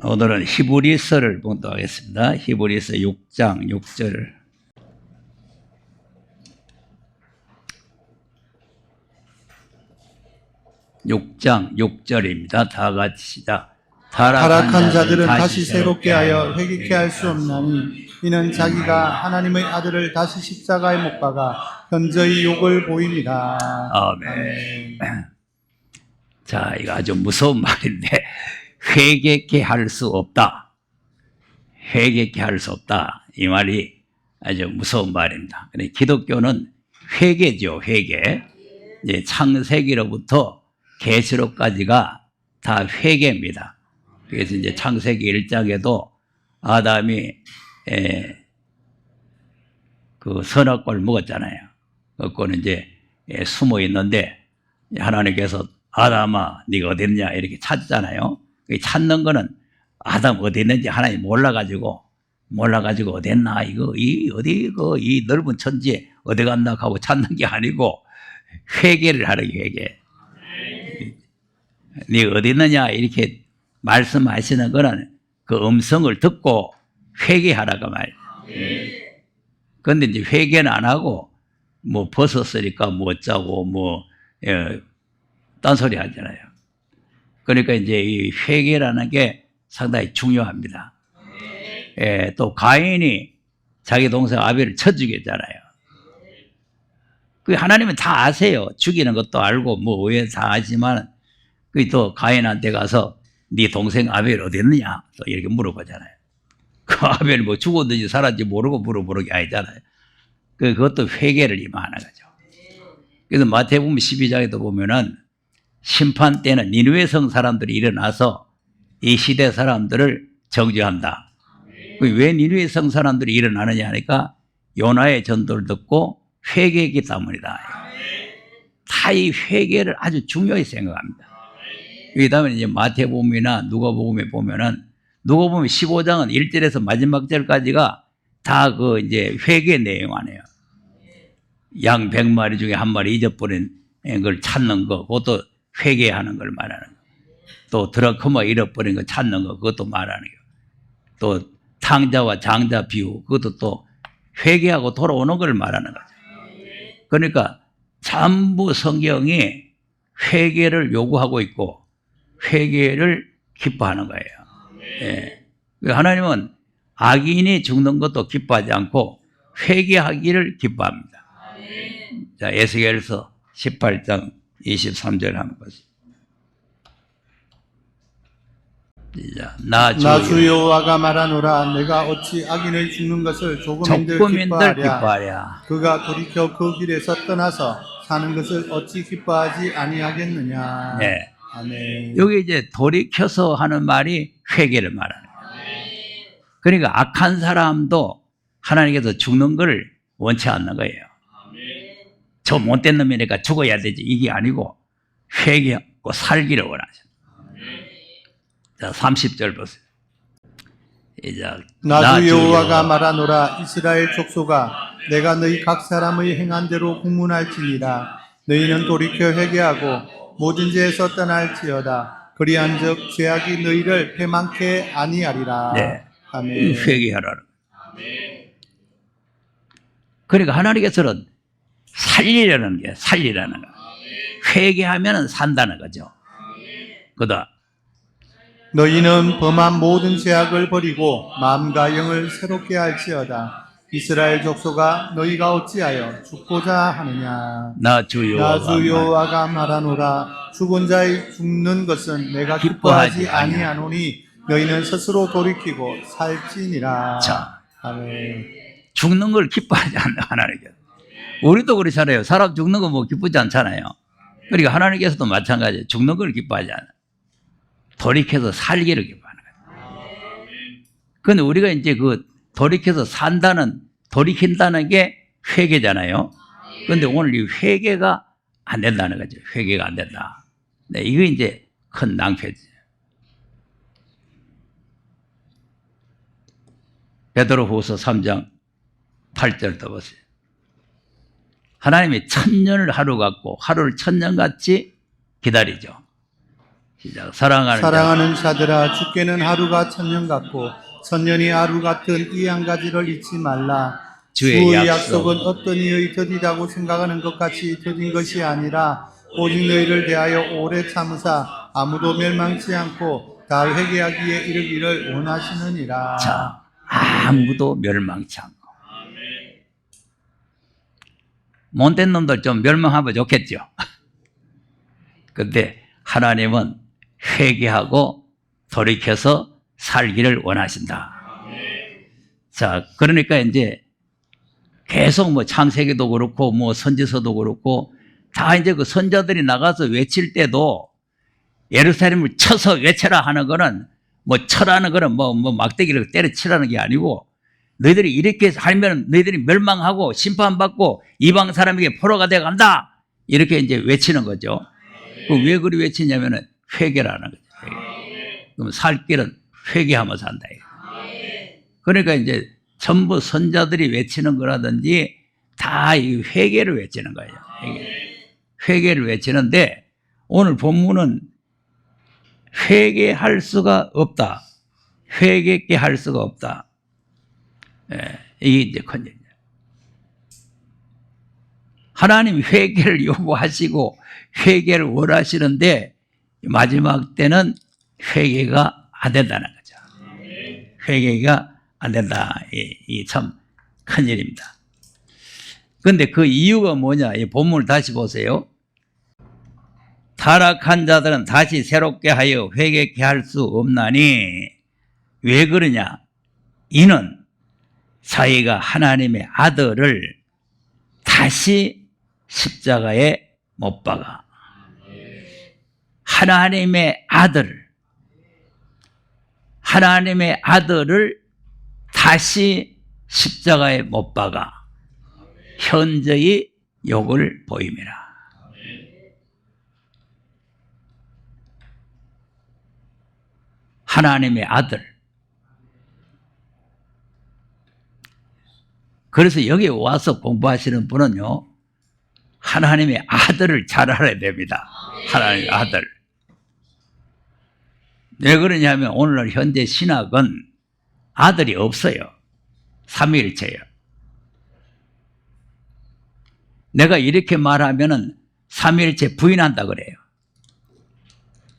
오늘은 히브리서를 봉독하겠습니다. 히브리서 6장 6절. (6장 6절입니다) 다 같이 시작. 타락한 자들은 다시 새롭게 하여 회개케 할 수 없나니 이는 자기가 하나님의 아들을 다시 십자가에 못 박아 현저히 욕을 보입니다. 아멘. 자, 이거 아주 무서운 말인데, 회개케 할 수 없다. 회개케 할 수 없다. 이 말이 아주 무서운 말입니다. 근데 기독교는 회개죠, 회개. 이제 창세기로부터 계시록까지가 다 회개입니다. 그래서 이제 창세기 1장에도 아담이 그 선악과를 먹었잖아요. 그거는 이제 숨어 있는데 하나님께서 아담아, 네가 어디 있냐 이렇게 찾잖아요. 찾는 거는 아담 어디 있는지 하나님 몰라가지고 어디 있나 이 넓은 천지에 어디 갔나 하고 찾는 게 아니고 회개를 하는 게 회개. 네 어디 있느냐 이렇게 말씀하시는 거는 그 음성을 듣고 회개하라고 말이에요. 그런데 이제 회개는 안 하고 뭐 벗었으니까 뭐 어쩌고 딴소리 하잖아요. 그러니까 이제 이 회개라는 게 상당히 중요합니다. 또 가인이 자기 동생 아벨을 쳐 죽였잖아요. 그 하나님은 다 아세요. 죽이는 것도 알고 뭐 왜 다 아지만 그 또 가인한테 가서 네 동생 아벨 어디 있느냐 또 이렇게 물어보잖아요. 그 아벨 뭐 죽었는지 살았는지 모르고 물어보는 게 아니잖아요. 그것도 회개를 임하는 거죠. 그래서 마태복음 12장에도 보면은 심판 때는 니느웨 성 사람들이 일어나서 이 시대 사람들을 정죄한다. 왜 니느웨 성 사람들이 일어나느냐 하니까 요나의 전도를 듣고 회개했기 때문이다. 다 이 회개를 아주 중요히 생각합니다. 그 다음에 이제 마태복음이나 누가복음에 보면은 누가복음 15장은 1절에서 마지막 절까지가 다 그 이제 회개 내용 아니에요. 양 100마리 중에 한 마리 잊어버린 걸 찾는 거, 그것도 회개하는 걸 말하는 거. 또 드라크마 잃어버린 거 찾는 거, 그것도 말하는 거. 또 탕자와 장자 비유, 그것도 또 회개하고 돌아오는 걸 말하는 거죠. 그러니까 전부 성경이 회개를 요구하고 있고 회개를 기뻐하는 거예요. 하나님은 악인이 죽는 것도 기뻐하지 않고 회개하기를 기뻐합니다. 자, 에스겔서 18장 23절 한번 보세요. 나 주 여호와가 말하노라 내가 어찌 악인의 죽는 것을 조금인들 기뻐하랴. 그가 돌이켜 그 길에서 떠나서 사는 것을 어찌 기뻐하지 아니하겠느냐. 네. 아멘. 여기 이제 돌이켜서 하는 말이 회개를 말하는 거예요. 그러니까 악한 사람도 하나님께서 죽는 걸 원치 않는 거예요. 저 못된 놈이니까 죽어야 되지 이게 아니고 회개하고 살기를 원하죠. 자, 30절 보세요. 나 주 여호와가 말하노라 이스라엘 족속아 내가 너희 각 사람의 행한 대로 국문할지니라. 너희는 돌이켜 회개하고 모든 죄에서 떠날지어다. 그리한즉 죄악이 너희를 패망케 아니하리라. 네. 아멘. 회개하라는. 그러니까 하나님께서는 살리라는 거. 회개하면 산다는 거죠. 그다. 너희는 범한 모든 죄악을 버리고 마음과 영을 새롭게 할지어다. 이스라엘 족속아 너희가 어찌하여 죽고자 하느냐. 나 주 여호와가 말하노라 죽은 자의 죽는 것은 내가 기뻐하지 아니하노니 너희는 스스로 돌이키고 살지니라. 자, 아멘. 죽는 걸 기뻐하지 않나 하나님께서. 우리도 그렇잖아요. 사람 죽는 거 뭐 기쁘지 않잖아요. 그러니까 하나님께서도 마찬가지예요. 죽는 걸 기뻐하지 않아. 돌이켜서 살기를 기뻐하는 거예요. 그런데 우리가 이제 그 돌이켜서 돌이킨다는 게 회개잖아요. 그런데 오늘 이 회개가 안 된다는 거죠. 회개가 안 된다. 네, 이게 이제 큰 낭패지. 베드로후서 3장 8절 더 보세요. 하나님이 1000년을 하루 같고 하루를 1000년 같이 기다리죠. 시작. 사랑하는 자. 사랑하는 자들아, 주께는 하루가 천년 같고 천년이 하루 같은 이 한 가지를 잊지 말라. 주의 약속은 어떤 이의 더디다고 생각하는 것 같이 더딘 것이 아니라 오직 너희를 대하여 오래 참으사 아무도 멸망치 않고 다 회개하기에 이르기를 원하시느니라. 자, 아무도 멸망치 않고. 못된 놈들 좀 멸망하면 좋겠죠. 근데 하나님은 회개하고 돌이켜서 살기를 원하신다. 자, 그러니까 이제 계속 뭐 창세기도 그렇고 뭐 선지서도 그렇고 다 이제 그 선자들이 나가서 외칠 때도 예루살렘을 쳐서 외쳐라 하는 거는 뭐 쳐라는 거는 뭐 막대기를 때려치라는 게 아니고 너희들이 이렇게 하면 너희들이 멸망하고 심판받고 이방 사람에게 포로가 돼 간다. 이렇게 이제 외치는 거죠. 왜 그리 외치냐면은 회개라는 거죠. 회개. 그럼 살 길은 회개하면서 산다. 그러니까 이제 전부 선자들이 외치는 거라든지 다 이 회개를 외치는 거예요. 회개를 외치는데 오늘 본문은 회개할 수가 없다. 회개케 할 수가 없다. 이게 이제 큰 얘기예요. 하나님 회개를 요구하시고 회개를 원하시는데 마지막 때는 회개가 안 된다는 거죠. 회개가 안 된다. 이 참 큰일입니다. 그런데 그 이유가 뭐냐? 이 본문을 다시 보세요. 타락한 자들은 다시 새롭게 하여 회개케 할 수 없나니 왜 그러냐? 이는 자기가 하나님의 아들을 다시 십자가에 못 박아. 하나님의 아들을 다시 십자가에 못 박아 현저히 욕을 보임이라. 하나님의 아들. 그래서 여기 와서 공부하시는 분은요, 하나님의 아들을 잘 알아야 됩니다. 하나님의 아들. 왜 그러냐면 오늘날 현재 신학은 아들이 없어요. 삼위일체예요. 내가 이렇게 말하면은 삼위일체 부인한다 그래요.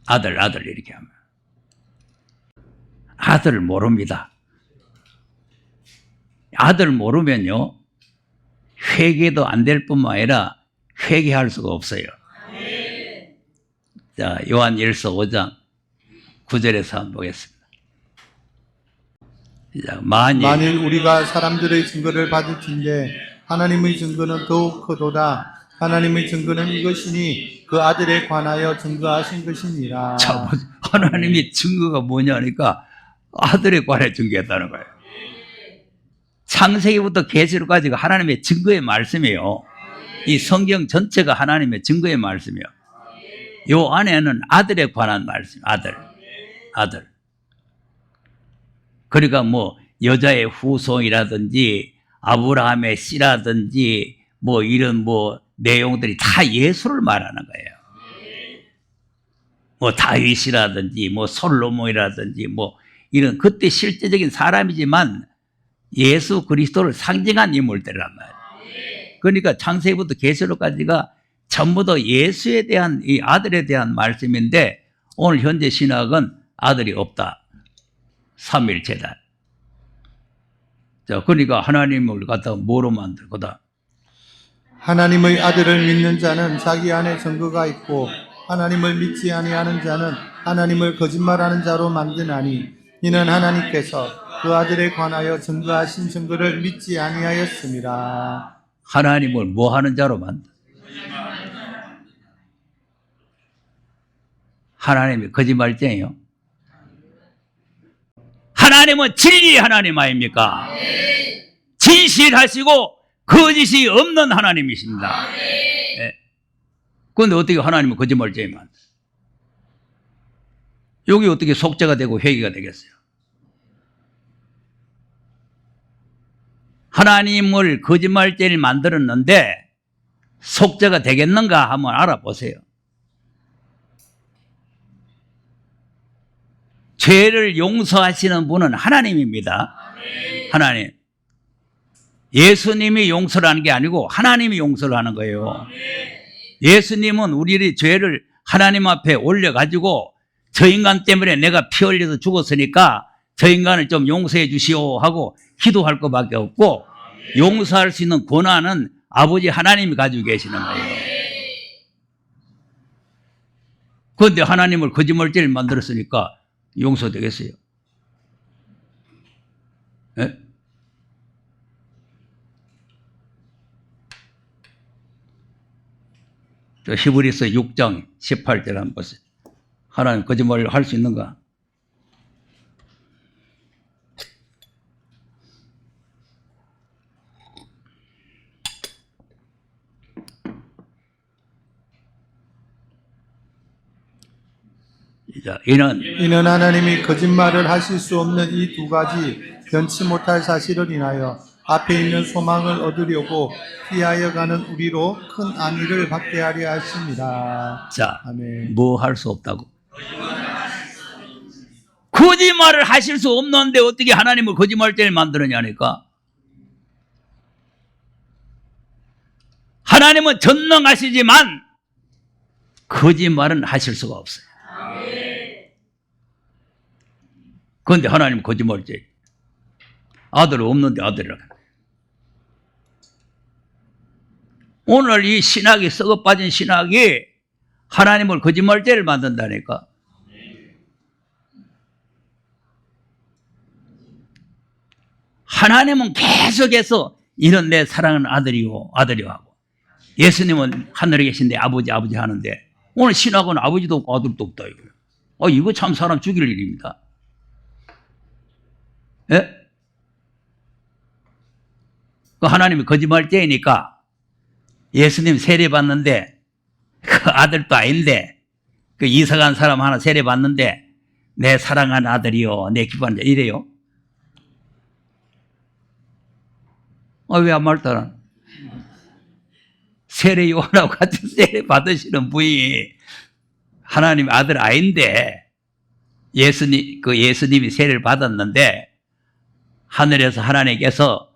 아들 이렇게 하면. 아들을 모릅니다. 아들 모르면요, 회개도 안 될 뿐만 아니라 회개할 수가 없어요. 자, 요한 1서 5장 9절에서 한번 보겠습니다. 자, 만일 우리가 사람들의 증거를 받을진대 하나님의 증거는 더욱 크도다. 하나님의 증거는 이것이니 그 아들에 관하여 증거하신 것이니라. 자, 하나님의 증거가 뭐냐니까 아들에 관해 증거했다는 거예요. 창세기부터 계시록까지가 하나님의 증거의 말씀이에요. 이 성경 전체가 하나님의 증거의 말씀이에요. 요 안에는 아들에 관한 말씀, 아들. 그러니까 뭐 여자의 후손이라든지 아브라함의 씨라든지 뭐 이런 뭐 내용들이 다 예수를 말하는 거예요. 뭐 다윗이라든지 뭐 솔로몬이라든지 뭐 이런 그때 실제적인 사람이지만 예수 그리스도를 상징한 인물들이란 말이에요. 그러니까 창세기부터 계시록까지가 전부 다 예수에 대한 이 아들에 대한 말씀인데 오늘 현재 신학은 아들이 없다. 삼위일체다. 자, 그러니까 하나님을 갖다가 뭐로 만들 거다? 하나님의 아들을 믿는 자는 자기 안에 증거가 있고 하나님을 믿지 아니하는 자는 하나님을 거짓말하는 자로 만드나니 이는 하나님께서 그 아들에 관하여 증거하신 증거를 믿지 아니하였습니다. 하나님을 뭐 하는 자로 만들? 하나님이 거짓말쟁이요? 하나님은 진리의 하나님 아닙니까? 진실하시고 거짓이 없는 하나님이십니다. 그런데 어떻게 하나님은 거짓말쟁이만? 여기 어떻게 속죄가 되고 회개가 되겠어요? 하나님을 거짓말쟁이를 만들었는데 속죄가 되겠는가 한번 알아보세요. 죄를 용서하시는 분은 하나님입니다. 하나님. 예수님이 용서를 하는 게 아니고 하나님이 용서를 하는 거예요. 예수님은 우리의 죄를 하나님 앞에 올려가지고 저 인간 때문에 내가 피 흘려서 죽었으니까 저 인간을 좀 용서해 주시오 하고 기도할 것밖에 없고 용서할 수 있는 권한은 아버지 하나님이 가지고 계시는 거예요. 그런데 하나님을 거짓말쟁이를 만들었으니까 용서되겠어요? 예? 저 히브리서 6장 18절 한번 보세요. 하나님 거짓말을 할 수 있는가? 자, 이는 하나님이 거짓말을 하실 수 없는 이 두 가지 변치 못할 사실을 인하여 앞에 있는 소망을 얻으려고 피하여 가는 우리로 큰 안위를 받게 하려 하십니다. 자, 아멘. 뭐 할 수 없다고? 거짓말을 하실 수 없는데 어떻게 하나님을 거짓말쟁이를 만드느냐니까. 하나님은 전능하시지만 거짓말은 하실 수가 없어요. 그런데 하나님 거짓말쟁이. 아들 없는데 아들이라고. 오늘 이 신학이 썩어 빠진 신학이 하나님을 거짓말쟁이를 만든다니까. 하나님은 계속해서 이런 내 사랑하는 아들이요 아들이요 하고 예수님은 하늘에 계신데 아버지 아버지 하는데 오늘 신학은 아버지도 없고 아들도 없다 이거예요. 이거 참 사람 죽일 일입니다. 예? 그 하나님이 거짓말쟁이니까 예수님 세례 받는데 그 아들도 아닌데 그 이사간 사람 하나 세례 받는데 내 사랑하는 아들이요 내 기뻐하는 자 이래요. 왜 안 말따라? 세례 요한하고 같이 세례 받으시는 분이 하나님 아들 아닌데 예수님이 세례를 받았는데 하늘에서 하나님께서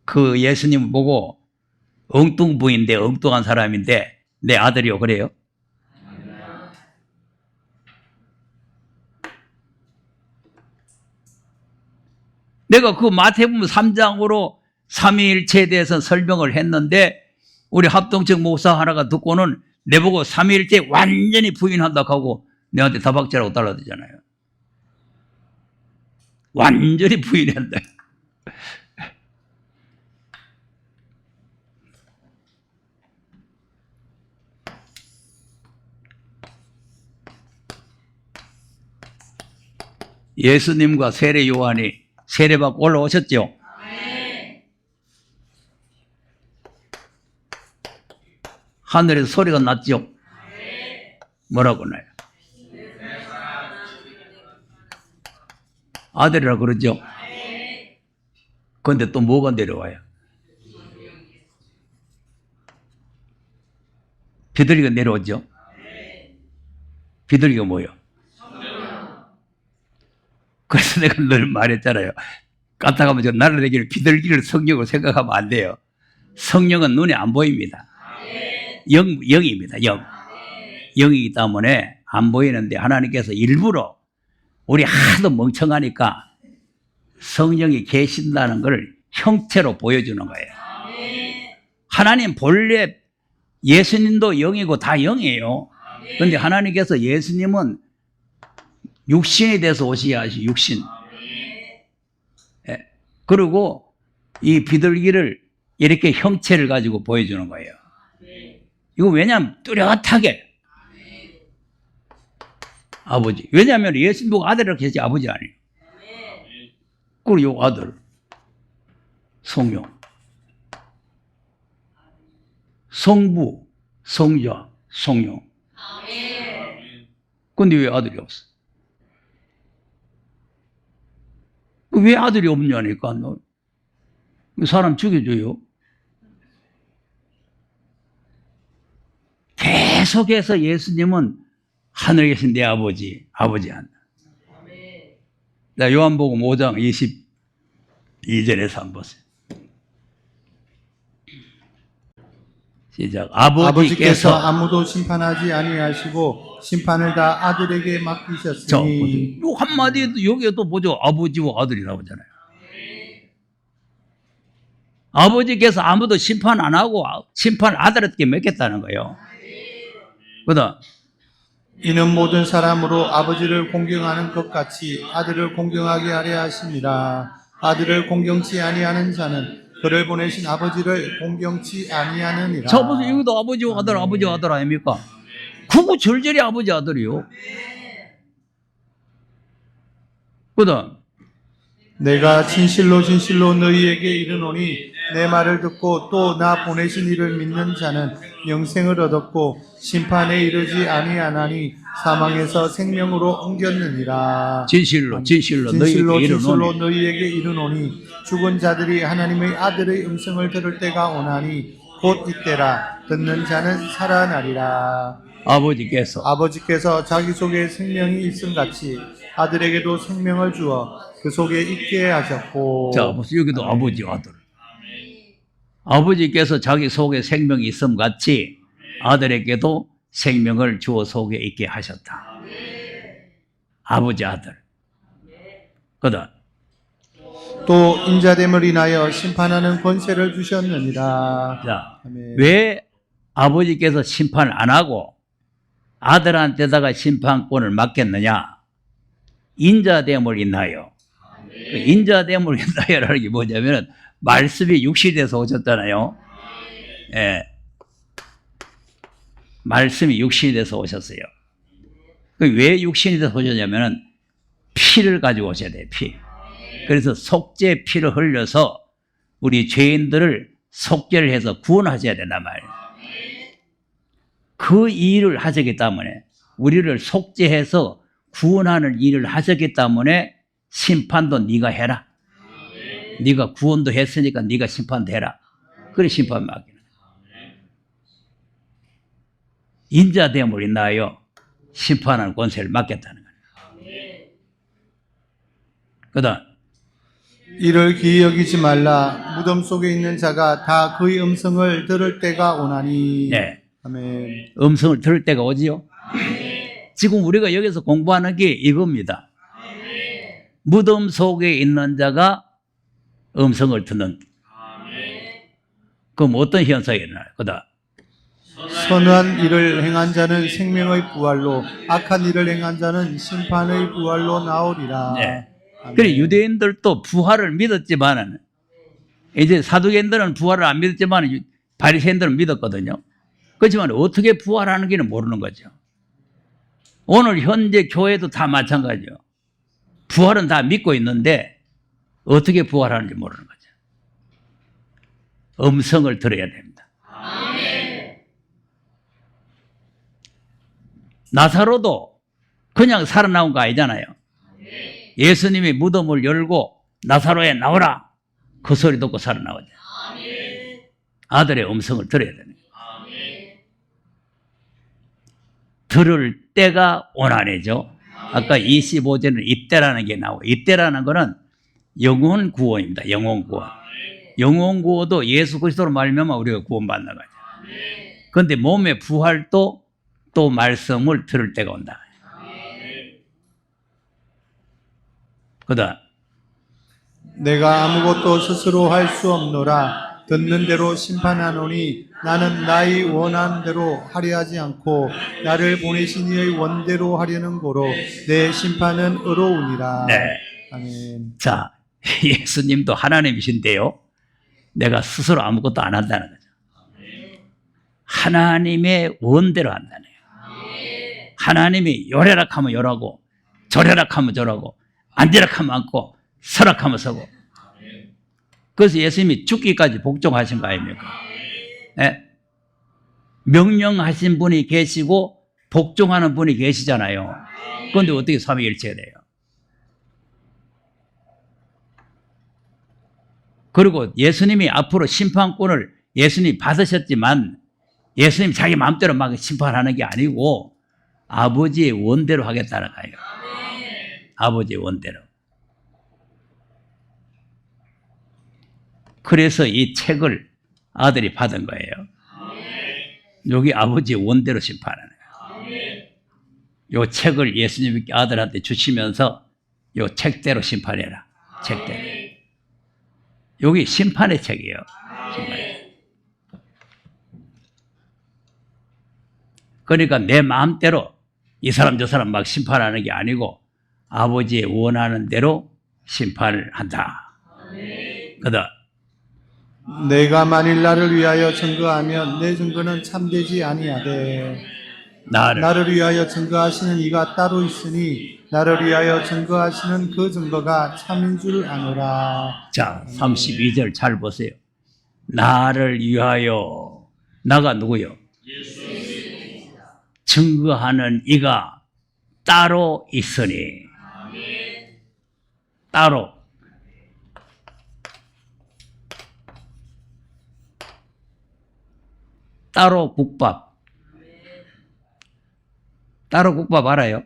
그 예수님을 보고 엉뚱부인데 엉뚱한 사람인데 내 아들이요 그래요? 내가 그 마태복음 3장으로 삼위일체에 대해서 설명을 했는데 우리 합동측 목사 하나가 듣고는 내보고 삼위일체 완전히 부인한다고 하고 내한테 다박질하고 달라드잖아요. 완전히 부인한다. 예수님과 세례 요한이 세례받고 올라오셨죠? 하늘에서 소리가 났죠? 뭐라고 나요? 아들이라 그러죠? 그런데 또 뭐가 내려와요? 비둘기가 내려오죠? 비둘기가 뭐예요? 그래서 내가 늘 말했잖아요. 까딱하면 저 날아다니는 비둘기를 성령으로 생각하면 안 돼요. 성령은 눈에 안 보입니다. 영입니다. 영이기 때문에 안 보이는데 하나님께서 일부러 우리 하도 멍청하니까 성령이 계신다는 걸 형체로 보여주는 거예요. 하나님 본래 예수님도 영이고 다 영이에요. 그런데 하나님께서 예수님은 육신이 돼서 오셔야 하시 육신. 그리고 이 비둘기를 이렇게 형체를 가지고 보여주는 거예요. 이거 왜냐하면 뚜렷하게 아버지. 왜냐하면 예수님 보고 아들이라고 했지 아버지 아니에요. 그리고 이 아들 성령 성부 성자 성령. 그런데 왜 아들이 없어? 왜 아들이 없냐니까. 너 사람 죽여줘요. 계속해서 예수님은 하늘에 계신 내 아버지, 아버지 한다. 자, 요한복음 5장 22절에서 한번 보세요. 시작. 아버지께서 아버지께서 아무도 심판하지 아니하시고 심판을 다 아들에게 저 맡기셨으니 요 한마디에도 여기에도 보죠. 아버지와 아들이 나오잖아요. 아버지께서 아무도 심판 안 하고 심판 아들에게 맡겼다는 거예요. 그다음 이는 모든 사람으로 아버지를 공경하는 것 같이 아들을 공경하게 하려 하심이라. 아들을 공경치 아니하는 자는 그를 보내신 아버지를 공경치 아니하느니라. 저 보세요. 여기도 아버지와 아들, 아버지와 아들 아닙니까? 구구절절히 아버지 아들이요. 그다음 내가 진실로 진실로 너희에게 이르노니 내 말을 듣고 또 나 보내신 이를 믿는 자는 영생을 얻었고 심판에 이르지 아니하나니 사망에서 생명으로 옮겼느니라. 진실로 진실로 너희에게 진실로 이르노니 너희에게 이르노니 죽은 자들이 하나님의 아들의 음성을 들을 때가 오나니 곧 이때라. 듣는 자는 살아나리라. 아버지께서 자기 속에 생명이 있음같이 아들에게도 생명을 주어 그 속에 있게 하셨고. 자 보세요. 여기도 아버지와 아들. 아버지께서 자기 속에 생명이 있음 같이 아들에게도 생명을 주어 속에 있게 하셨다. 아버지 아들. 그다음 또 인자됨을 인하여 심판하는 권세를 주셨느니라. 자, 아멘. 왜 아버지께서 심판을 안 하고 아들한테다가 심판권을 맡겼느냐? 인자됨을 인하여. 그 인자됨을 인하여라는 게 뭐냐면 말씀이 육신이 돼서 오셨잖아요. 예. 말씀이 육신이 돼서 오셨어요. 왜 육신이 돼서 오셨냐면 피를 가지고 오셔야 돼요. 피. 그래서 속죄 피를 흘려서 우리 죄인들을 속죄를 해서 구원하셔야 된단 말이에요. 그 일을 하셨기 때문에 우리를 속죄해서 구원하는 일을 하셨기 때문에 심판도 네가 해라. 네가 구원도 했으니까 네가 심판도 해라. 그래 심판 맡기는 거예요. 인자됨을 인하여 심판하는 권세를 맡겼다는 거예요. 그 다음 이를 기이 여기지 말라. 무덤 속에 있는 자가 다 그의 음성을 들을 때가 오나니. 네. 아멘. 음성을 들을 때가 오지요. 지금 우리가 여기서 공부하는 게 이겁니다. 무덤 속에 있는 자가 음성을 듣는. 그럼 어떤 현상이 일어나요? 그다음 선한 일을 행한 자는 생명의 부활로 악한 일을 행한 자는 심판의 부활로 나오리라. 네. 아멘. 그래 유대인들도 부활을 믿었지만은 이제 사두개인들은 부활을 안 믿었지만 바리새인들은 믿었거든요. 그렇지만 어떻게 부활하는지는 모르는 거죠. 오늘 현재 교회도 다 마찬가지요. 부활은 다 믿고 있는데 어떻게 부활하는지 모르는 거죠. 음성을 들어야 됩니다. 나사로도 그냥 살아나온 거 아니잖아요. 예수님이 무덤을 열고 나사로에 나오라 그 소리 듣고 살아나오죠. 아들의 음성을 들어야 되는 거예요. 들을 때가 오나니죠. 아까 25절은 이때라는 게 나오고 이때라는 거는 영혼 구원입니다. 영혼 구원. 영혼 구원도 예수 그리스도로 말미암아 우리가 구원받는 거죠. 그런데 몸의 부활도 또 말씀을 들을 때가 온다. 그다음 내가 아무것도 스스로 할 수 없노라. 듣는 대로 심판하노니 나는 나의 원한 대로 하려 하지 않고 나를 보내신 이의 원대로 하려는 고로 내 심판은 의로우니라. 네. 아멘. 자, 예수님도 하나님이신데요. 내가 스스로 아무것도 안 한다는 거죠. 하나님의 원대로 한다는 거예요. 하나님이 요래라 하면 요라고 저래라 하면 저라고 앉으라 하면 앉고 서라 하면 서고. 그래서 예수님이 죽기까지 복종하신 거 아닙니까? 네? 명령하신 분이 계시고 복종하는 분이 계시잖아요. 그런데 어떻게 삼위일체가 돼요? 그리고 예수님이 앞으로 심판권을 예수님이 받으셨지만 예수님 자기 마음대로 막 심판하는 게 아니고 아버지의 원대로 하겠다는 거예요. 아버지의 원대로. 그래서 이 책을 아들이 받은 거예요. 여기 아버지의 원대로 심판하는 거예요. 요 책을 예수님께 아들한테 주시면서 요 책대로 심판해라. 책대로. 여기 심판의 책이에요. 심판의 책. 그러니까 내 마음대로 이 사람 저 사람 막 심판하는 게 아니고 아버지의 원하는 대로 심판을 한다. 그다음 내가 만일 나를 위하여 증거하면 내 증거는 참되지 아니하되 나를 위하여 증거하시는 이가 따로 있으니 나를 위하여 증거하시는 그 증거가 참인 줄 아노라. 자, 32절 잘 보세요. 나를 위하여 나가 누구요? 증거하는 이가 따로 있으니 따로 국밥 따로 국밥 알아요?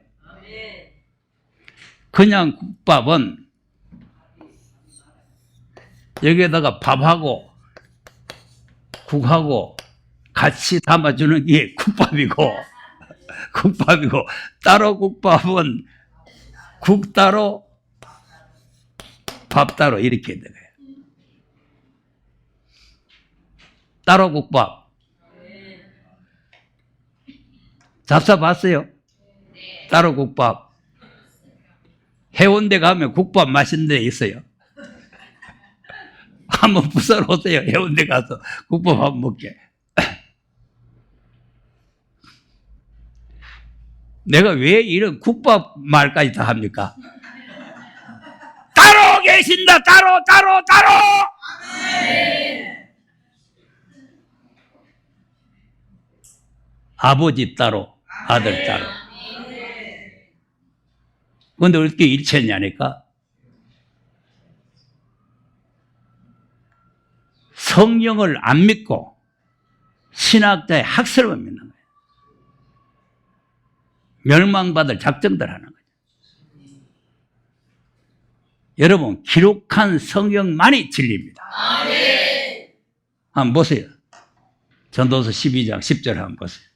그냥 국밥은 여기에다가 밥하고 국하고 같이 담아주는 게 국밥이고 따로 국밥은 국 따로 밥 따로 이렇게 되는 거예요. 따로 국밥 잡사 봤어요? 따로 국밥 해운대 가면 국밥 맛있는 데 있어요. 한번 부산 오세요. 해운대 가서 국밥 한번 먹게. 내가 왜 이런 국밥 말까지 다 합니까? 따로 계신다. 따로. 아버지 따로, 아들 따로. 그런데 어떻게 일체냐니까? 성령을 안 믿고 신학자의 학설만 믿는 거예요. 멸망받을 작정들 하는 거죠. 여러분, 기록한 성경만이 진리입니다. 한번 보세요. 전도서 12장 10절 한번 보세요.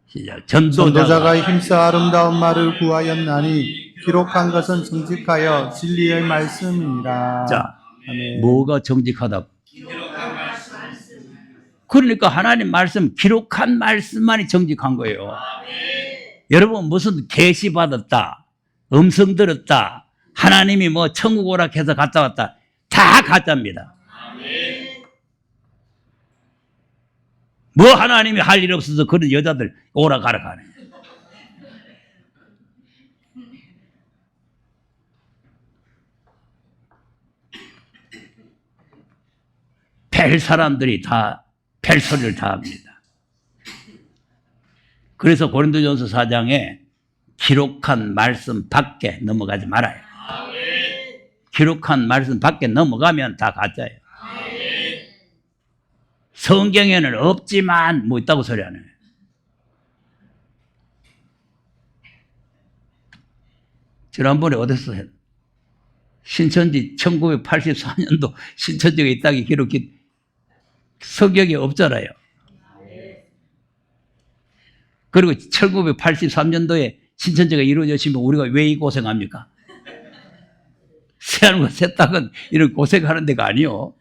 시작. 전도자가 힘써 아름다운 말을 구하였나니 기록한 것은 정직하여 진리의 말씀이니라. 자, 아멘. 뭐가 정직하다고? 그러니까 하나님 말씀, 기록한 말씀만이 정직한 거예요. 여러분, 무슨 계시 받았다, 음성 들었다, 하나님이 뭐 천국 오락해서 갔다 왔다, 다 가짜입니다. 뭐 하나님이 할 일 없어서 그런 여자들 오락가락 하네. 별 사람들이 다 별소리를 다 합니다. 그래서 고린도전서 4장에 기록한 말씀 밖에 넘어가지 말아요. 기록한 말씀 밖에 넘어가면 다 가짜예요. 성경에는 없지만 뭐 있다고 소리하네. 지난번에 어디서 신천지 1984년도 신천지가 있다기 기록이 성경에 없잖아요. 그리고 1983년도에 신천지가 이루어졌으면 우리가 왜 이 고생합니까? 새하늘과 새 땅은 이런 고생하는 데가 아니요.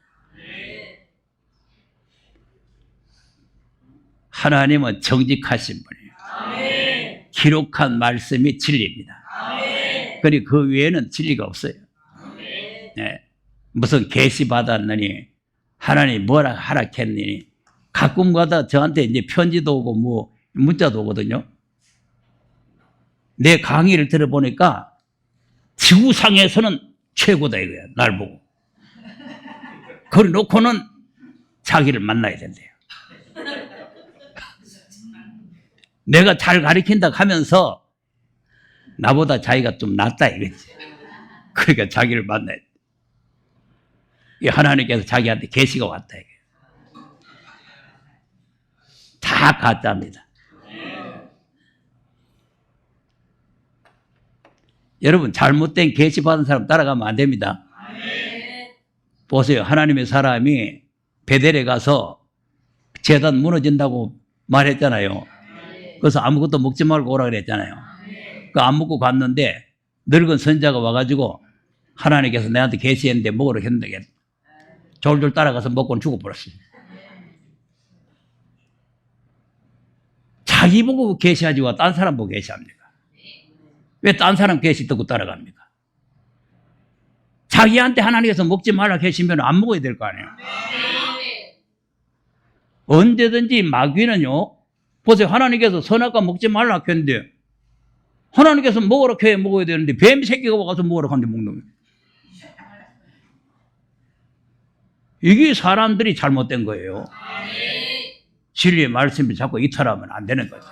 하나님은 정직하신 분이에요. 기록한 말씀이 진리입니다. 그리고 그 외에는 진리가 없어요. 네. 무슨 계시 받았느니 하나님 뭐라 하락했느니 가끔가다 저한테 이제 편지도 오고 뭐 문자도 오거든요. 내 강의를 들어보니까 지구상에서는 최고다 이거야. 날 보고. 그래 놓고는 자기를 만나야 된대요. 내가 잘 가르친다 하면서 나보다 자기가 좀 낫다 이거지. 그러니까 자기를 만나야 돼. 하나님께서 자기한테 계시가 왔다 이게. 다 가짜입니다. 여러분, 잘못된 계시 받은 사람 따라가면 안 됩니다. 보세요. 하나님의 사람이 베델에 가서 제단 무너진다고 말했잖아요. 그래서 아무것도 먹지 말고 오라 그랬잖아요. 안 먹고 갔는데 늙은 선자가 와가지고 하나님께서 내한테 계시했는데 먹으라 했는데 졸졸 따라가서 먹고는 죽어버렸어요. 자기 보고 계시하지와 딴 사람 보고 계시합니까? 왜 딴 사람 계시 듣고 따라갑니까? 자기한테 하나님께서 먹지 말라 계시면 안 먹어야 될 거 아니에요. 언제든지 마귀는요, 보세요. 하나님께서 선악과 먹지 말라 했는데 하나님께서 먹으라 해야 먹어야 되는데 뱀 새끼가 와서 먹으라 하는데 먹는 거예요. 이게 사람들이 잘못된 거예요. 진리의 말씀을 자꾸 이탈하면 안 되는 거죠.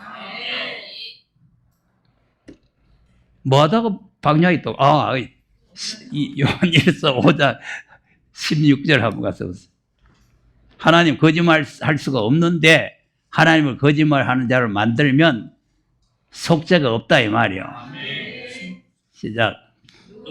뭐 하다가 박냐이 또, 요한일서 5장 16절 한번 가서 보세요. 하나님 거짓말 할 수가 없는데 하나님을 거짓말하는 자를 만들면 속죄가 없다 이 말이에요. 시작.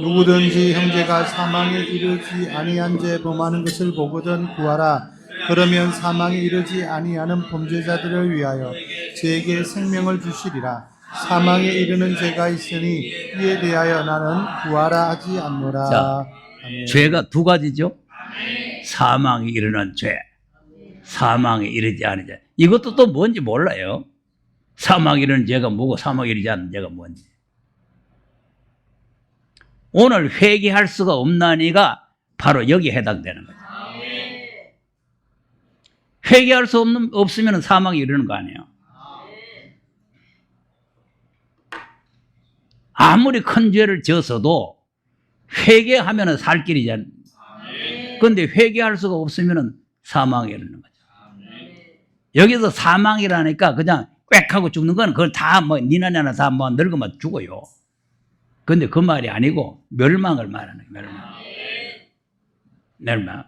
누구든지 형제가 사망에 이르지 아니한 죄 범하는 것을 보거든 구하라. 그러면 사망에 이르지 아니하는 범죄자들을 위하여 저에게 생명을 주시리라. 사망에 이르는 죄가 있으니 이에 대하여 나는 구하라 하지 않노라. 자, 죄가 두 가지죠. 사망에 이르는 죄, 사망에 이르지 않은 죄. 이것도 또 뭔지 몰라요. 사망에 이르는 죄가 뭐고 사망에 이르지 않는 죄가 뭔지. 오늘 회개할 수가 없나니가 바로 여기에 해당되는 거죠. 회개할 수 없으면 사망에 이르는 거 아니에요. 아무리 큰 죄를 지었어도 회개하면 살 길이잖아요. 그런데 회개할 수가 없으면 사망에 이르는 거죠. 여기서 사망이라니까 그냥 꽥 하고 죽는 건 그걸 다 니나냐나 다 늙으면 죽어요. 근데 그 말이 아니고 멸망을 말하는 거예요. 멸망.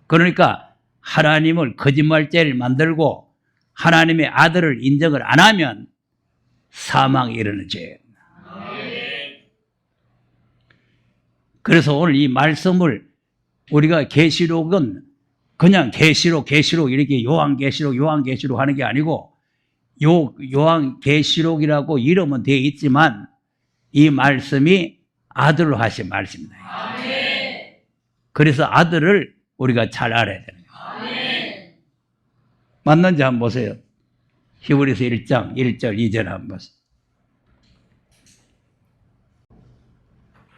그러니까 하나님을 거짓말죄를 만들고 하나님의 아들을 인정을 안 하면 사망에 이르는 죄예요. 그래서 오늘 이 말씀을 우리가 계시록은 그냥 계시록 이렇게 요한계시록 하는 게 아니고 요한계시록이라고 이름은 되어 있지만 이 말씀이 아들로 하신 말씀입니다. 그래서 아들을 우리가 잘 알아야 되는 거예요. 맞는지 한번 보세요. 히브리서 1장 1절 2절 한번 보세요.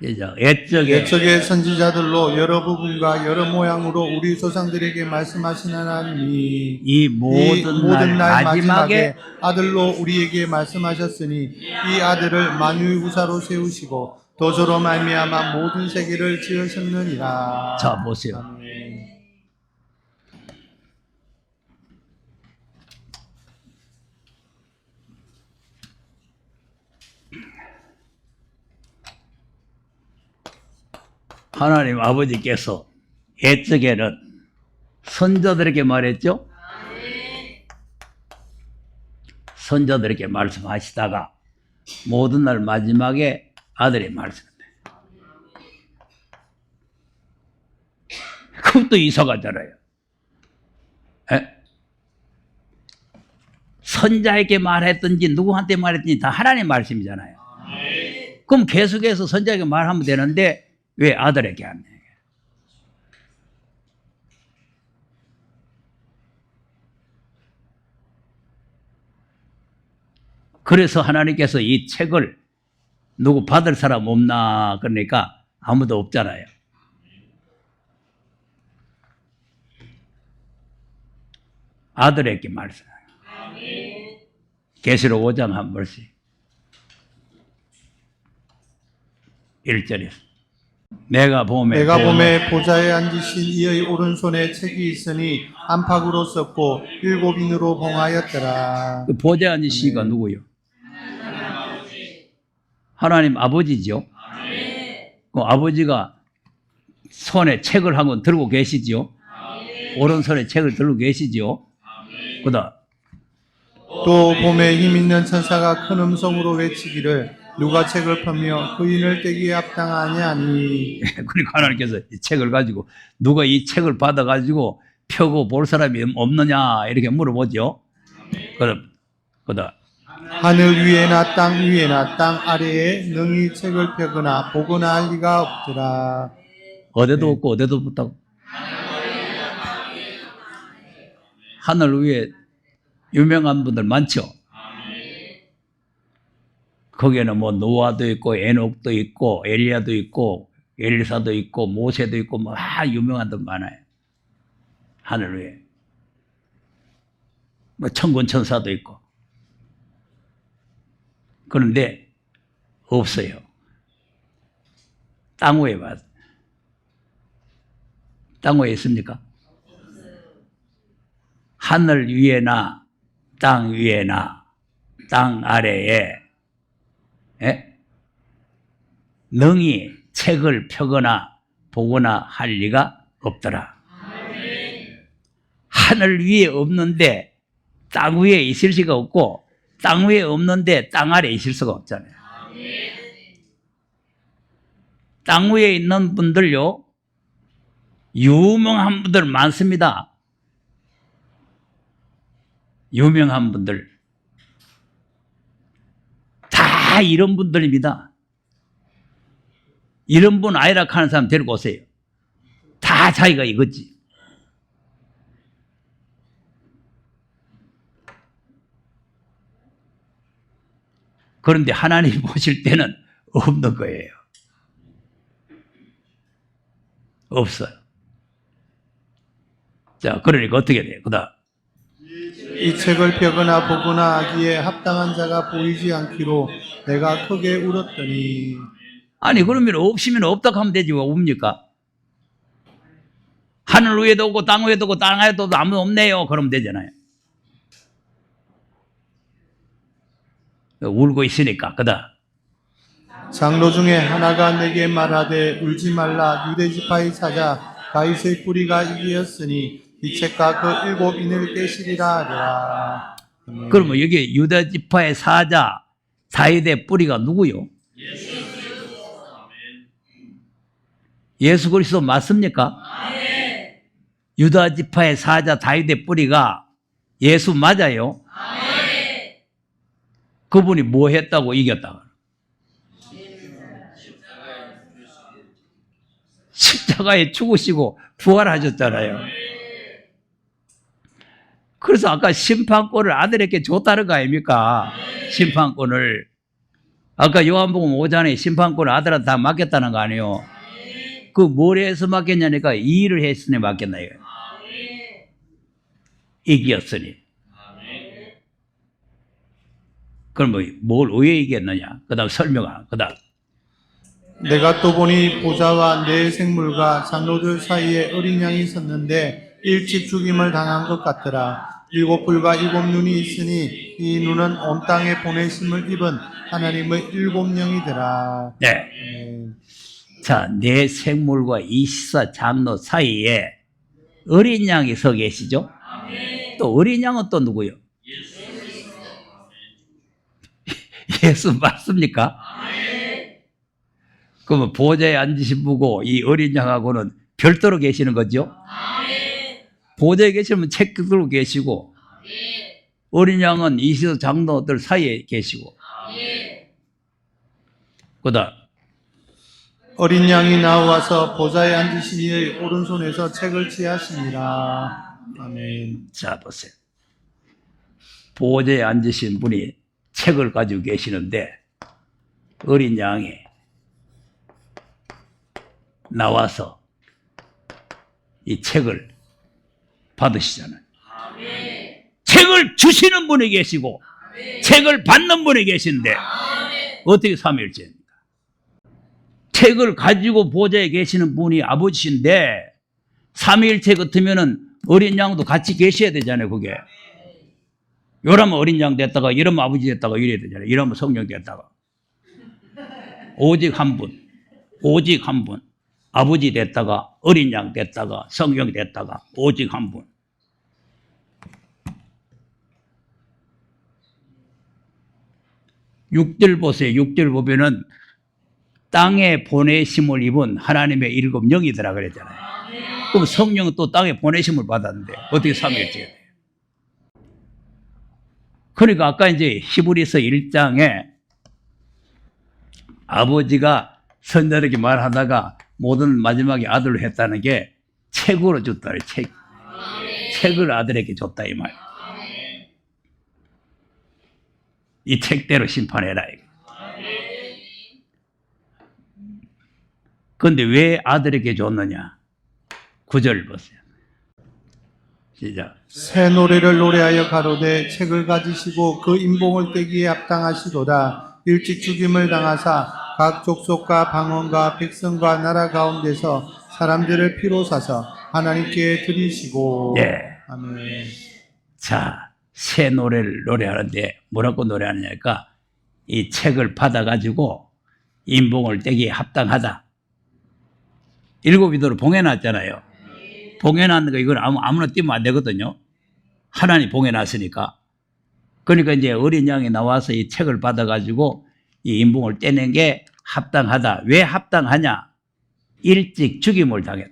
옛적의 선지자들로 여러 부분과 여러 모양으로 우리 조상들에게 말씀하신 하나님이 이 모든 날 마지막에 아들로 우리에게 말씀하셨으니 이 아들을 만유의 후사로 세우시고 또 저로 말미암아 모든 세계를 지으셨느니라. 자 보세요. 아멘. 하나님 아버지께서 옛적에는 선자들에게 말했죠. 선자들에게 말씀하시다가 모든 날 마지막에 아들이 말씀합니다. 그것도 이상하잖아요. 선자에게 말했든지 누구한테 말했든지 다 하나님 말씀이잖아요. 그럼 계속해서 선자에게 말하면 되는데 왜 아들에게 안 해? 그래서 하나님께서 이 책을 누구 받을 사람 없나 그러니까 아무도 없잖아요. 아들에게 말씀해요. 계시록 5장 한 번씩 1절에서 내가 봄에 보좌에 앉으신 이의 오른손에 책이 있으니 안팎으로 썼고 7인으로 봉하였더라. 그 보좌에 앉은 시가 누구요? 하나님 아버지죠. 그 아버지가 손에 책을 한 권 들고 계시죠. 오른손에 책을 들고 계시죠. 그다음 또 봄에 힘 있는 천사가 큰 음성으로 외치기를 누가 책을 펴며 그인을 떼기에 합당하냐니. 그러니까 하나님께서 이 책을 가지고 누가 이 책을 받아가지고 펴고 볼 사람이 없느냐 이렇게 물어보죠. 그다 하늘 위에나 땅 위에나 땅 아래에 능히 책을 펴거나 보거나 할 리가 없더라. 어디도 없고 어디도 없다고. 하늘 위에 유명한 분들 많죠. 거기에는 뭐 노아도 있고 에녹도 있고 엘리야도 있고 엘리사도 있고 모세도 있고 뭐 유명한 분 많아요. 하늘 위에 뭐 천군 천사도 있고. 그런데 없어요. 땅 위에 봤어요. 땅 위에 있습니까? 하늘 위에나 땅 위에나 땅 아래에 능히 책을 펴거나 보거나 할 리가 없더라. 하늘 위에 없는데 땅 위에 있을 수가 없고 땅 위에 없는데 땅 아래에 있을 수가 없잖아요. 땅 위에 있는 분들요, 유명한 분들 많습니다. 유명한 분들 다 이런 분들입니다. 이런 분 아니라 하는 사람 데리고 오세요. 다 자기가 이거지. 그런데 하나님 보실 때는 없는 거예요. 없어요. 자, 그러니까 어떻게 돼요? 그다음 이 책을 펴거나 보거나 하기에 합당한 자가 보이지 않기로 내가 크게 울었더니. 아니 그러면 없으면 없다고 하면 되지 왜 웁니까? 하늘 위에도 없고 땅 위에도 없고 땅 아래도 아무도 없네요. 그러면 되잖아요. 울고 있으니까. 그다음 장로 중에 하나가 내게 말하되 울지 말라. 유대 지파의 사자 다윗의 뿌리가 이기었으니 이 책과 그 일곱 인을 떼시리라 하리라. 그러면 여기 유다 지파의 사자 다윗의 뿌리가 누구요? 예수 그리스도 맞습니까? 유다 지파의 사자 다윗의 뿌리가 예수 맞아요? 그분이 뭐 했다고 이겼다고? 십자가에 죽으시고 부활하셨잖아요. 그래서 아까 심판권을 아들에게 줬다는 거 아닙니까? 심판권을. 아까 요한복음 5장에 심판권을 아들한테 다 맡겼다는 거 아니에요? 그 뭘 해서 맡겼냐니까 이 일을 했으니 맡겼나 이거예요. 이겼으니. 그럼 뭘 왜 이겼느냐? 그 다음 설명하. 그 다음 내가 또 보니 보좌와 내 생물과 장로들 사이에 어린 양이 섰는데 일찍 죽임을 당한 것 같더라. 일곱 뿔과 일곱 눈이 있으니 이 눈은 온 땅에 보내심을 입은 하나님의 일곱 영이더라. 네. 자, 내 생물과 24 장로 사이에 어린 양이 서 계시죠? 또 어린 양은 또 누구요? 예수 맞습니까? 그러면 보좌에 앉으신 분고 이 어린 양하고는 별도로 계시는 거죠? 보좌에 계시면 책 들고 계시고 어린 양은 24 장로들 사이에 계시고 그다음 어린 양이 나와서 보좌에 앉으신 이의 오른손에서 책을 취하시니라. 아멘. 자 보세요. 보좌에 앉으신 분이 책을 가지고 계시는데 어린 양이 나와서 이 책을 받으시잖아요. 책을 주시는 분이 계시고 책을 받는 분이 계신데 어떻게 삼위일체입니까? 책을 가지고 보좌에 계시는 분이 아버지신데 삼위일체 같으면은 어린 양도 같이 계셔야 되잖아요. 그게 이러면 어린 양 됐다가 이러면 아버지 됐다가 이래야 되잖아요. 이러면 성령 됐다가 오직 한 분, 오직 한 분. 아버지 됐다가 어린 양 됐다가 성령 됐다가 오직 한 분. 6절 보세요. 6절 보면은 땅에 보내심을 입은 하나님의 일곱 영이더라 그랬잖아요. 그럼 성령은 또 땅에 보내심을 받았는데 어떻게 삼위일체가 돼요? 그러니까 아까 이제 히브리서 1장에 아버지가 선자에게 말하다가 모든 마지막에 아들로 했다는 게 책으로 줬다. 책을 아들에게 줬다 이 말. 이 책대로 심판해라. 그런데 왜 아들에게 줬느냐? 9절 보세요. 시작. 새 노래를 노래하여 가로되 책을 가지시고 그 인봉을 떼기에 합당하시도다. 일찍 죽임을 당하사 각 족속과 방언과 백성과 나라 가운데서 사람들을 피로 사서 하나님께 드리시고. 네. 아멘. 자, 새 노래를 노래하는데 뭐라고 노래하느냐니까 이 책을 받아가지고 인봉을 떼기에 합당하다. 7위도로 봉해놨잖아요. 봉해놨는 거 이건 아무나 띄면 안 되거든요. 하나님 봉해놨으니까. 그러니까 이제 어린 양이 나와서 이 책을 받아가지고 이 인봉을 떼는 게 합당하다. 왜 합당하냐? 일찍 죽임을 당했다.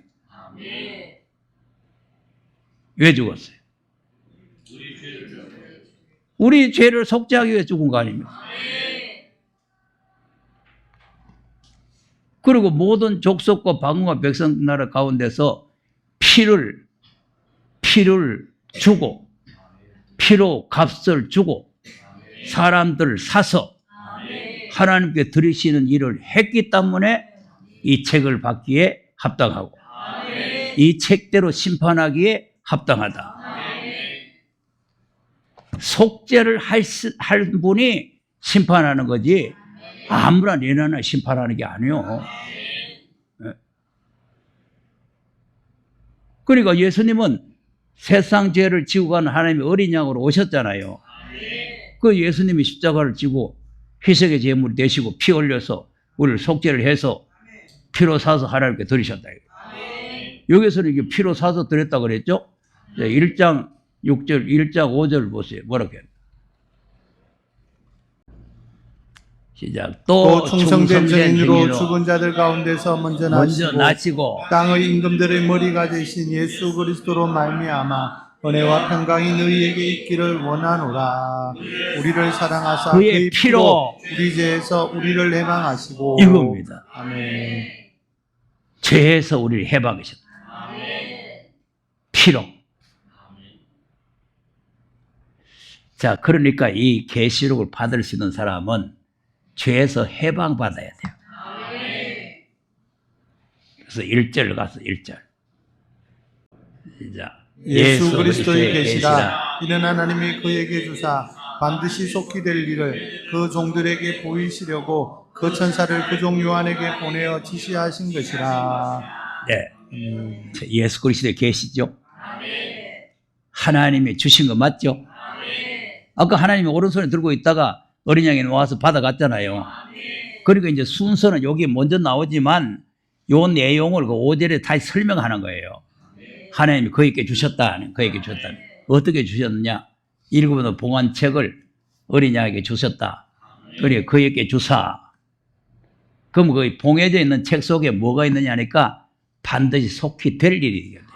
왜 죽었어요? 우리 죄를 속죄하기 위해 죽은 거 아닙니까? 그리고 모든 족속과 방언과 백성 나라 가운데서 피를 주고 피로 값을 주고 사람들을 사서 하나님께 드리시는 일을 했기 때문에 이 책을 받기에 합당하고 이 책대로 심판하기에 합당하다. 속죄를 할 분이 심판하는 거지 아무나 내나 심판하는 게 아니요. 그러니까 예수님은 세상 죄를 지고 가는 하나님의 어린 양으로 오셨잖아요. 그 예수님이 십자가를 지고 희생의 제물을 내시고 피 흘려서 우리를 속죄를 해서 피로 사서 하나님께 드리셨다. 여기서는 이게 피로 사서 드렸다 그랬죠? 1장 6절, 1장 5절 보세요. 뭐라고 해요? 시작. 또 충성된 증인으로 죽은 자들 가운데서 먼저 나시고 땅의 임금들의 머리가 되신 예수 그리스도로 말미암아 은혜와 평강이 너희에게 있기를 원하노라. 우리를 사랑하사 그의 피로 우리 죄에서 우리를 해방하시고. 이겁니다. 아멘. 죄에서 우리를 해방하셨다. 피로. 자, 그러니까 이 계시록을 받을 수 있는 사람은 죄에서 해방받아야 돼요. 그래서 1절 가서 1절. 예수 그리스도의 계시라 이는 하나님이 그에게 주사 반드시 속히 될 일을 그 종들에게 보이시려고 그 천사를 그 종 요한에게 보내어 지시하신 것이라. 네. 예수 그리스도의 계시죠. 하나님이 주신 거 맞죠? 아까 하나님이 오른손에 들고 있다가 어린 양이 와서 받아갔잖아요. 그러니까 이제 순서는 여기 먼저 나오지만 요 내용을 그 5절에 다시 설명하는 거예요. 하나님이 그에게 주셨다. 그에게 주셨다. 어떻게 주셨느냐? 읽어보는 봉안책을 어린 양에게 주셨다. 그래 그에게 주사. 그럼 그 봉해져 있는 책 속에 뭐가 있느냐 하니까 반드시 속히 될 일이 기록돼요.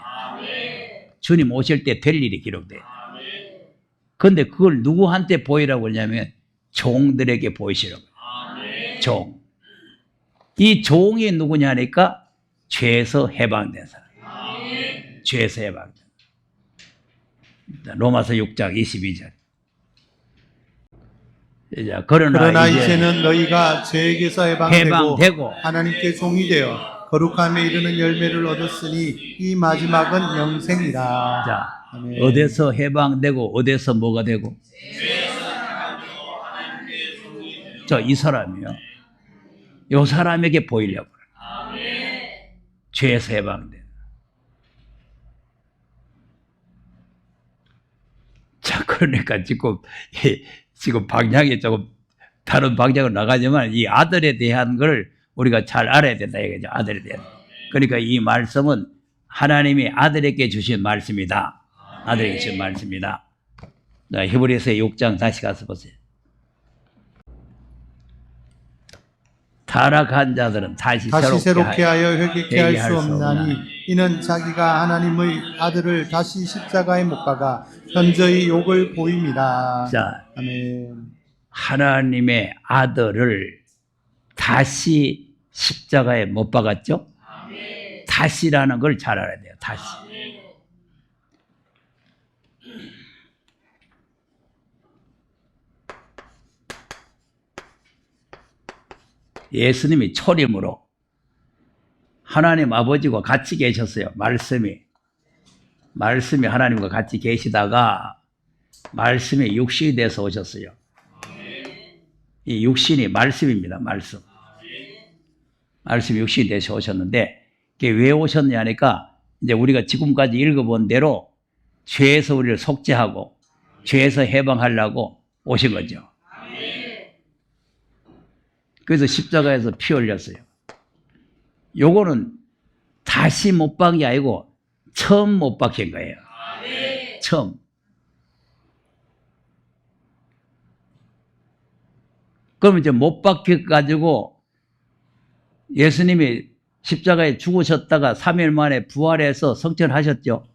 주님 오실 때 될 일이 기록돼요. 그런데 그걸 누구한테 보이라고 하냐면 종들에게 보이시라고. 종. 이 종이 누구냐 하니까 죄에서 해방된 사람. 죄에서 해방된. 로마서 6장 22절. 그러나 이제는 너희가 죄에게서 해방되고 하나님께 종이 되어 거룩함에 이르는 열매를 얻었으니 이 마지막은 영생이라. 자, 아멘. 어디서 해방되고 어디서 뭐가 되고? 저 이 사람이요. 이 사람에게 보이려고 그래. 죄에서 해방된. 자, 그러니까 지금 방향이 조금 다른 방향으로 나가지만 이 아들에 대한 걸 우리가 잘 알아야 된다 이거죠. 아들에 대한. 그러니까 이 말씀은 하나님이 아들에게 주신 말씀이다. 아들에게 주신 말씀이다. 히브리서 6장 다시 가서 보세요. 타락한 자들은 다시 새롭게 하여 회개케 할 회개할 수 수 없나니 이는 자기가 하나님의 아들을 다시 십자가에 못 박아 현저히 욕을 보임이라. 자, 아멘. 하나님의 아들을 다시 십자가에 못 박았죠? 다시라는 걸 잘 알아야 돼요. 다시. 예수님이 초림으로 하나님 아버지와 같이 계셨어요. 말씀이 하나님과 같이 계시다가 말씀이 육신이 돼서 오셨어요. 이 육신이 말씀입니다. 말씀이 육신이 돼서 오셨는데 그게 왜 오셨냐니까 이제 우리가 지금까지 읽어본 대로 죄에서 우리를 속죄하고 죄에서 해방하려고 오신 거죠. 그래서 십자가에서 피 흘렸어요. 요거는 다시 못 박은 게 아니고 처음 못 박힌 거예요. 처음. 그럼 이제 못 박혀가지고 예수님이 십자가에 죽으셨다가 3일 만에 부활해서 성천하셨죠.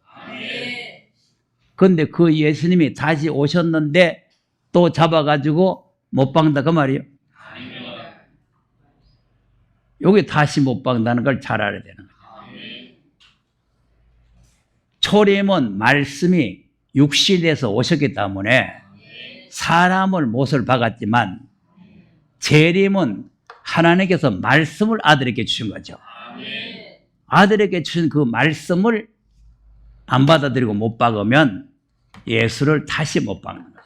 그런데 그 예수님이 다시 오셨는데 또 잡아가지고 못 박는다 그 말이에요. 여기 다시 못 박는다는 걸 잘 알아야 되는 거예요. 초림은 말씀이 육신에서 오셨기 때문에 사람을 못을 박았지만 재림은 하나님께서 말씀을 아들에게 주신 거죠. 아들에게 주신 그 말씀을 안 받아들이고 못 박으면 예수를 다시 못 박는 거예요.